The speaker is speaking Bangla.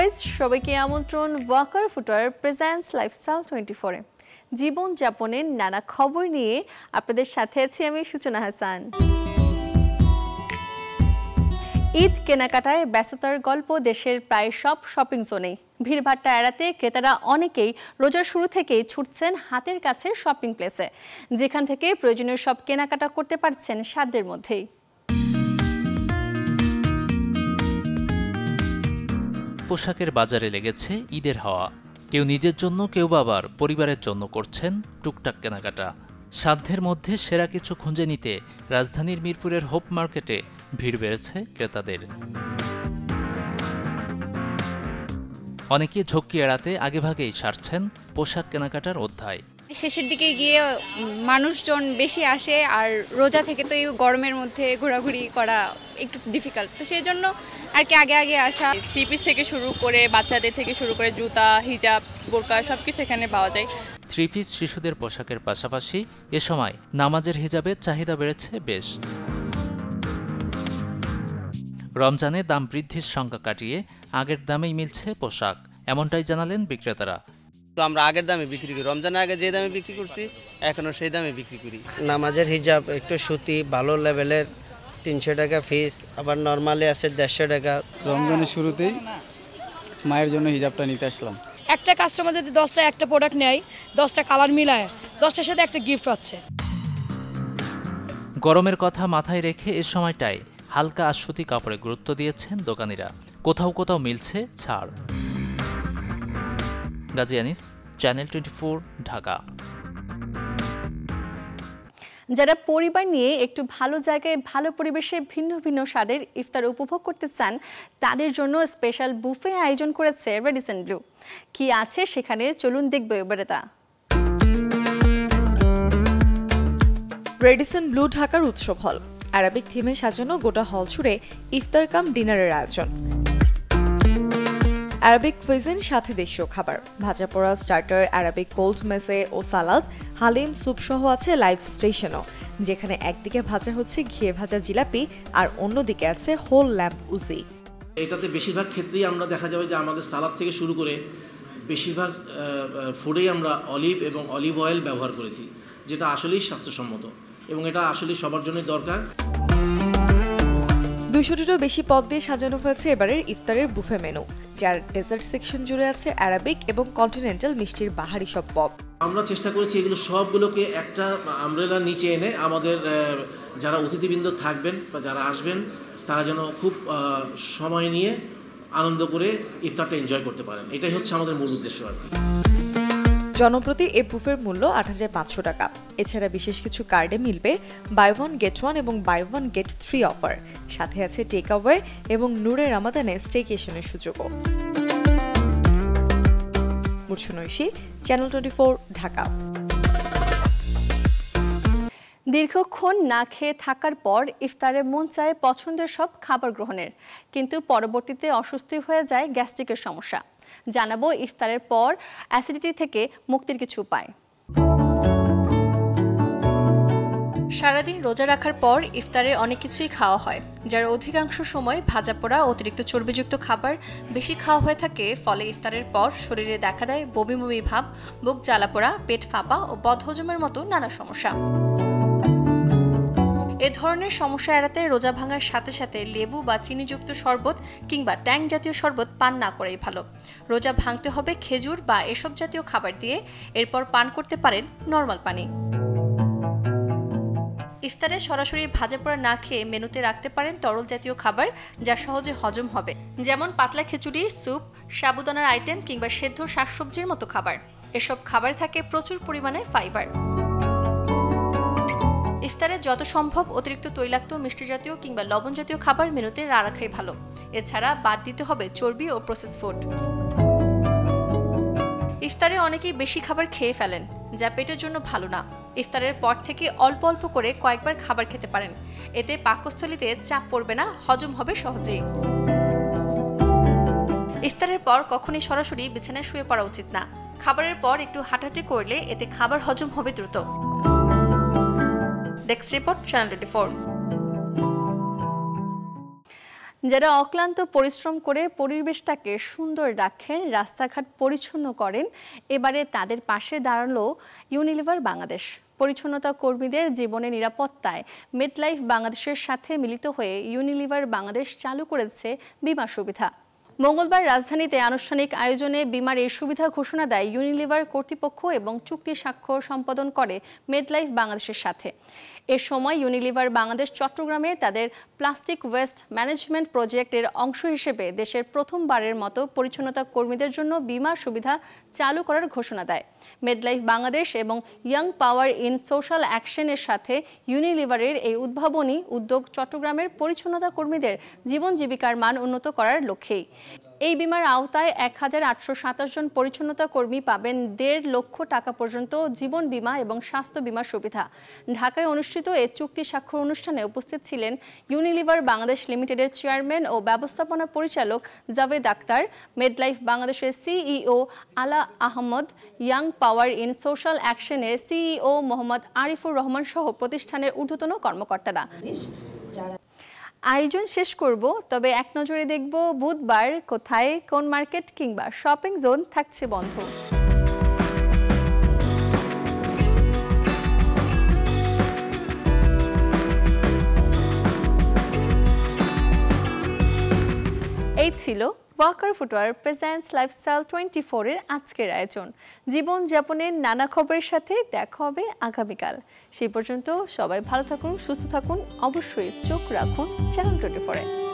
গাইজ, সবাইকে আমন্ত্রণ ওয়াকার ফুটওয়্যার প্রেজেন্টস লাইফস্টাইল 24-এ। জীবন যাপনের নানা খবর নিয়ে আপনাদের সাথে আছি আমি সূচনা হাসান। ঈদ কেনাকাটায় ব্যস্ততার গল্প দেশের প্রায় সব শপিং জোনেই। ভিড়ভাট্টা এড়াতে ক্রেতারা অনেকেই রোজার শুরু থেকেই ছুটছেন হাতের কাছে শপিং প্লেসে, যেখান থেকে প্রয়োজনীয় সব কেনাকাটা করতে পারছেন সাধ্যের মধ্যেই। পোশাকের বাজারে লেগেছে ঈদের হাওয়া। কেউ নিজের জন্য, কেউ আবার পরিবারের জন্য করছেন টুকটাক কেনাকাটা। সাধ্যের মধ্যে সেরা কিছু খুঁজে নিতে রাজধানীর মিরপুরের হোপ মার্কেটে ভিড় বেড়েছে ক্রেতাদের। অনেকে ঝক্কি এড়াতে আগেভাগেই সারছেন পোশাক কেনাকাটার অধ্যায়। শেষের দিকে গিয়ে মানুষজন বেশি আসে, আর রোজা থেকে তো এই গরমের মধ্যে ঘোরাঘুরি করা একটু ডিফিকাল্ট, তো সেই জন্য আর কি আগে আসা। থ্রি পিস থেকে শুরু করে বাচ্চাদের থেকে শুরু করে জুতা, হিজাব, বোরকা সবকিছু এখানে পাওয়া যায়। থ্রি পিস শিশুদের পোশাকের পাশাপাশি এ সময় নামাজের হিজাবের চাহিদা বেড়েছে বেশ। রমজানে দাম বৃদ্ধির শঙ্কা কাটিয়ে আগের দামেই মিলছে পোশাক, এমনটাই জানালেন বিক্রেতারা। তো আমরা আগের দামে বিক্রি করি, রমজানের আগে যে দামে বিক্রি করছি এখনো সেই দামে বিক্রি করি। নামাজের হিজাব একটু সুতি ভালো লেভেলের 300 টাকা ফিস, আবার নর্মালি আছে 150 টাকা। রমজানের শুরুতেই মায়ের জন্য হিজাবটা নিতে আসলাম। একটা কাস্টমার যদি 10টা একটা প্রোডাক্ট নেয়, 10টা কালার মিলায় 10টার সাথে একটা গিফট পাচ্ছে। গরমের কথা মাথায় রেখে এ সময়টায় হালকা আর সুতি কাপড়ে গুরুত্ব দিয়েছেন দোকানিরা। কোথাও কোথাও মিলছে ছাড়। গাজী আনিস, চ্যানেল 24, ঢাকা। যারা পরিবার নিয়ে একটু ভালো জায়গায় ভালো পরিবেশে ভিন্ন ভিন্ন স্বাদের ইফতার উপভোগ করতে চান, তাদের জন্য স্পেশাল বুফে আয়োজন করেছে রেডিসন ব্লু। কি আছে সেখানে, চলুন দেখব এবারে তা। রেডিসন ব্লু ঢাকার উৎসব হল। আরবিক থিমে সাজানো গোটা হল জুড়ে ইফতার কাম ডিনারের আয়োজন। আরবিক কুইজিন, সাথে দেশীয় খাবার, ভাজা পোড়া, স্টার্টার, আরবিক কোল্ড মেসে ও সালাদ, হালিম, স্যুপ সহ আছে লাইভ স্টেশনও, যেখানে একদিকে ভাজা হচ্ছে ঘিয়ে ভাজা জিলাপি আর অন্যদিকে আছে হোল ল্যাম্প উজি। এটাতে বেশিরভাগ ক্ষেত্রেই আমরা দেখা যাবে যে আমাদের সালাদ থেকে শুরু করে বেশিরভাগ ফুডেই আমরা অলিভ এবং অলিভ অয়েল ব্যবহার করেছি, যেটা আসলেই স্বাস্থ্যসম্মত এবং এটা আসলেই সবার জন্যই দরকার। 200টিরও বেশি পদ দিয়ে সাজানো হয়েছে এবারের ইফতারের বুফে মেনু, যার ডেজার্ট সেকশন জুড়ে আছে আরবিক এবং কন্টিনেন্টাল মিষ্টির বাহারি সব পদ। আমরা চেষ্টা করেছি এগুলো সবগুলোকে একটা আমব্রেলার নিচে এনে আমাদের যারা অতিথিবৃন্দ থাকবেন বা যারা আসবেন তারা যেন খুব সময় নিয়ে আনন্দ করে ইফতারটা এনজয় করতে পারেন, এটাই হচ্ছে আমাদের মূল উদ্দেশ্য আর কি। জনপ্রতি এই বুফের মূল্য ৮৫০০ টাকা। এছাড়া বিশেষ কিছু কার্ডে মিলবে বাই 1 গেট 1 এবং বাই 1 গেট 3 অফার, সাথে আছে টেক অ্যাওয়ে এবং নূরে রামাদানে স্টেকেশনের সুযোগও। মুর্শনৈশী, চ্যানেল 24, ঢাকা। দীর্ঘক্ষণ না খেয়ে থাকার পর ইফতারে মন চায় পছন্দের সব খাবার গ্রহণের, কিন্তু পরবর্তীতে অস্বস্তি হয়ে যায় গ্যাস্ট্রিকের সমস্যা। জানাবো ইফতারের পর অ্যাসিডিটি থেকে মুক্তির কিছু উপায়। সারাদিন রোজা রাখার পর ইফতারে অনেক কিছুই খাওয়া হয়, যার অধিকাংশ সময় ভাজা পোড়া, অতিরিক্ত চর্বিযুক্ত খাবার বেশি খাওয়া হয়ে থাকে। ফলে ইফতারের পর শরীরে দেখা দেয় বমি বমি ভাব, বুক জ্বালা পোড়া, পেট ফাঁপা ও বদহজমের মতো নানা সমস্যা। এ ধরনের সমস্যা এড়াতে রোজা ভাঙার সাথে সাথে লেবু বা চিনিযুক্ত শরবত কিংবা ট্যাং জাতীয় শরবত পান না করেই ভালো। রোজা ভাঙতে হবে খেজুর বা এসব জাতীয় খাবার দিয়ে, এরপর পান করতে পারেন নরমাল পানি। ইফতারে সরাসরি ভাজা পোড়া না খেয়ে মেনুতে রাখতে পারেন তরল জাতীয় খাবার, যা সহজে হজম হবে, যেমন পাতলা খিচুড়ি, স্যুপ, সাবুদানার আইটেম কিংবা সেদ্ধ শাকসবজির মতো খাবার। এসব খাবার থাকে প্রচুর পরিমাণে ফাইবার। ইফতারে যত সম্ভব অতিরিক্ত তৈলাক্ত, মিষ্টি জাতীয় কিংবা লবণ জাতীয় খাবার মেনুতে না রাখাই ভালো। এছাড়া বাদ দিতে হবে চর্বি ও প্রসেস ফুড। ইফতারে অনেকেই বেশি খাবার খেয়ে ফেলেন, যা পেটের জন্য ভালো না। ইফতারের পর থেকে অল্প অল্প করে কয়েকবার খাবার খেতে পারেন, এতে পাকস্থলীতে চাপ পড়বে না, হজম হবে সহজেই। ইফতারের পর কখনই সরাসরি বিছানায় শুয়ে পড়া উচিত না। খাবারের পর একটু হাঁটাহাঁটি করলে এতে খাবার হজম হবে দ্রুত। Desk report, channel 24। যারা অক্লান্ত পরিশ্রম করে পরিবেশটাকে সুন্দর রাখেন, রাস্তাঘাট পরিচ্ছন্ন করেন, এবারে তাদের পাশে দাঁড়ালো ইউনিলিভার বাংলাদেশ। পরিচ্ছন্নতা কর্মীদের জীবনের নিরাপত্তায় মেডলাইফ বাংলাদেশের সাথে মিলিত হয়ে ইউনিলিভার বাংলাদেশ চালু করেছে বীমা সুবিধা। মঙ্গলবার রাজধানীতে আনুষ্ঠানিক আয়োজনে বীমার এই সুবিধা ঘোষণা দেয় ইউনিলিভার কর্তৃপক্ষ এবং চুক্তি স্বাক্ষর সম্পাদন করে মেডলাইফ বাংলাদেশের সাথে। এ সময় ইউনিলিভার বাংলাদেশ চট্টগ্রামে তাদের প্লাস্টিক ওয়েস্ট ম্যানেজমেন্ট প্রজেক্টের অংশ হিসেবে দেশের প্রথমবারের মতো পরিচ্ছন্নতা কর্মীদের জন্য বীমা সুবিধা চালু করার ঘোষণা দেয়। মেডলাইফ বাংলাদেশ এবং ইয়াং পাওয়ার ইন সোশ্যাল অ্যাকশনের সাথে ইউনিলিভারের এই উদ্ভাবনী উদ্যোগ চট্টগ্রামের পরিচ্ছন্নতা কর্মীদের জীবন জীবিকার মান উন্নত করার লক্ষ্যেই। এই বীমার আওতায় ১,৮২৭ জন পরিচ্ছন্নতা কর্মী পাবেন ১.৫ লক্ষ টাকা পর্যন্ত জীবন বীমা এবং স্বাস্থ্য বীমার সুবিধা। ঢাকায় অনুষ্ঠিত এই চুক্তি স্বাক্ষর অনুষ্ঠানে উপস্থিত ছিলেন ইউনিলিভার বাংলাদেশ লিমিটেডের চেয়ারম্যান ও ব্যবস্থাপনা পরিচালক জাভেদ আক্তার, মেডলাইফ বাংলাদেশের CEO Ala Ahmed, young power in social অ্যাকশনের সিইও মোহাম্মদ আরিফুর রহমান সহ প্রতিষ্ঠানের ঊর্ধ্বতন কর্মকর্তারা। আয়োজন শেষ করব, তবে এক নজরে দেখব বুধবার কোথায় কোন মার্কেট কিংবা শপিং জোন থাকছে বন্ধ। এই ছিল ওয়াকার ফুটওয়্যার প্রেজেন্টস লাইফস্টাইল 24 এর আজকের আয়োজন। জীবনযাপনের নানা খবরের সাথে দেখা হবে আগামীকাল। সেই পর্যন্ত সবাই ভালো থাকুন, সুস্থ থাকুন, অবশ্যই চোখ রাখুন চ্যানেল 24-এ।